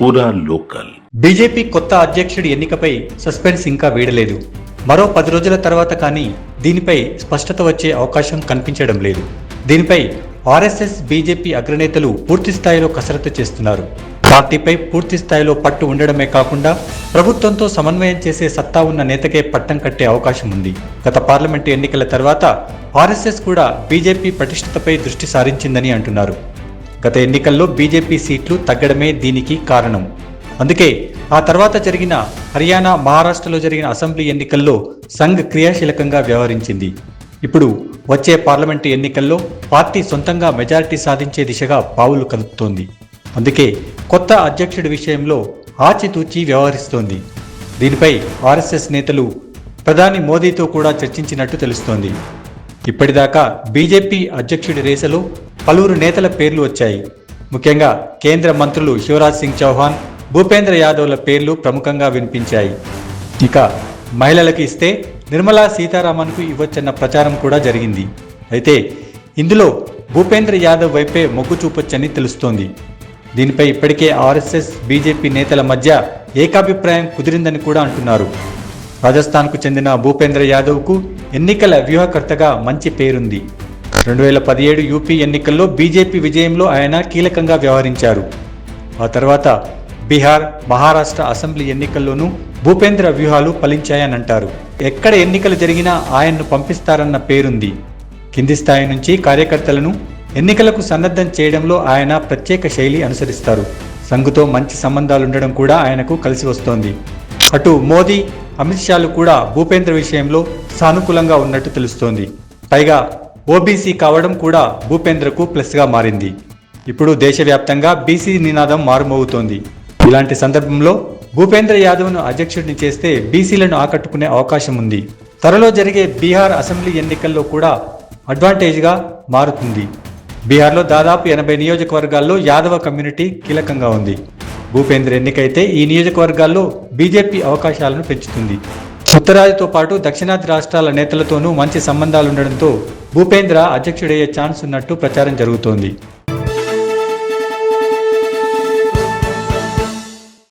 పూరా local. BJP కొత్త అధ్యక్షుడి ఎన్నికపై సస్పెన్స్ ఇంకా వీడలేదు. మరో 10 రోజుల తర్వాత కానీ దీనిపై స్పష్టత వచ్చే అవకాశం కనిపించడం లేదు. దీనిపై ఆర్ఎస్ఎస్ బీజేపీ అగ్రనేతలు పూర్తి స్థాయిలో కసరత్తు చేస్తున్నారు. పార్టీపై పూర్తి స్థాయిలో పట్టు ఉండడమే కాకుండా ప్రభుత్వంతో సమన్వయం చేసే సత్తా ఉన్న నేతకే పట్టం కట్టే అవకాశం ఉంది. గత పార్లమెంటు ఎన్నికల తర్వాత ఆర్ఎస్ఎస్ కూడా బీజేపీ పటిష్టతపై దృష్టి సారించిందని అంటున్నారు. గత ఎన్నికల్లో బీజేపీ సీట్లు తగ్గడమే దీనికి కారణం. అందుకే ఆ తర్వాత జరిగిన హర్యానా, మహారాష్ట్రలో జరిగిన అసెంబ్లీ ఎన్నికల్లో సంఘ్ క్రియాశీలకంగా వ్యవహరించింది. ఇప్పుడు వచ్చే పార్లమెంటు ఎన్నికల్లో పార్టీ సొంతంగా మెజారిటీ సాధించే దిశగా పావులు కలుపుతోంది. అందుకే కొత్త అధ్యక్షుడి విషయంలో ఆచితూచి వ్యవహరిస్తోంది. దీనిపై ఆర్ఎస్ఎస్ నేతలు ప్రధాని మోదీతో కూడా చర్చించినట్టు తెలుస్తోంది. ఇప్పటిదాకా బీజేపీ అధ్యక్షుడి రేసులో పలువురు నేతల పేర్లు వచ్చాయి. ముఖ్యంగా కేంద్ర మంత్రులు శివరాజ్ సింగ్ చౌహాన్, భూపేంద్ర యాదవ్ల పేర్లు ప్రముఖంగా వినిపించాయి. ఇక మహిళలకు ఇస్తే నిర్మలా సీతారామన్కు ఇవ్వచ్చన్న ప్రచారం కూడా జరిగింది. అయితే ఇందులో భూపేంద్ర యాదవ్ వైపే మొగ్గు చూపొచ్చని తెలుస్తోంది. దీనిపై ఇప్పటికే ఆర్ఎస్ఎస్, బీజేపీ నేతల మధ్య ఏకాభిప్రాయం కుదిరిందని కూడా అంటున్నారు. రాజస్థాన్కు చెందిన భూపేంద్ర యాదవ్కు ఎన్నికల వ్యూహకర్తగా మంచి పేరుంది. 2017 యూపీ ఎన్నికల్లో బీజేపీ విజయంలో ఆయన కీలకంగా వ్యవహరించారు. ఆ తర్వాత బీహార్, మహారాష్ట్ర అసెంబ్లీ ఎన్నికల్లోనూ భూపేంద్ర వ్యూహాలు ఫలించాయనంటారు. ఎక్కడ ఎన్నికలు జరిగినా ఆయన్ను పంపిస్తారన్న పేరుంది. కింది స్థాయి నుంచి కార్యకర్తలను ఎన్నికలకు సన్నద్ధం చేయడంలో ఆయన ప్రత్యేక శైలి అనుసరిస్తారు. సంఘ్తో మంచి సంబంధాలుండడం కూడా ఆయనకు కలిసి వస్తోంది. అటు మోదీ, అమిత్ షాలు కూడా భూపేంద్ర విషయంలో సానుకూలంగా ఉన్నట్టు తెలుస్తోంది. పైగా ఓబీసీ కావడం కూడా భూపేంద్రకు ప్లస్గా మారింది. ఇప్పుడు దేశవ్యాప్తంగా బీసీ నినాదం మారుమోగుతోంది. ఇలాంటి సందర్భంలో భూపేంద్ర యాదవ్ను అధ్యక్షుడిని చేస్తే బీసీలను ఆకట్టుకునే అవకాశం ఉంది. త్వరలో జరిగే బీహార్ అసెంబ్లీ ఎన్నికల్లో కూడా అడ్వాంటేజ్గా మారుతుంది. బీహార్లో దాదాపు 80 నియోజకవర్గాల్లో యాదవ కమ్యూనిటీ కీలకంగా ఉంది. భూపేంద్ర ఎన్నికైతే ఈ నియోజకవర్గాల్లో బీజేపీ అవకాశాలను పెంచుతుంది. ఉత్తరాదితో పాటు దక్షిణాది రాష్ట్రాల నేతలతోనూ మంచి సంబంధాలుండడంతో భూపేంద్ర అధ్యక్షుడయ్యే ఛాన్స్ ఉన్నట్టు ప్రచారం జరుగుతోంది.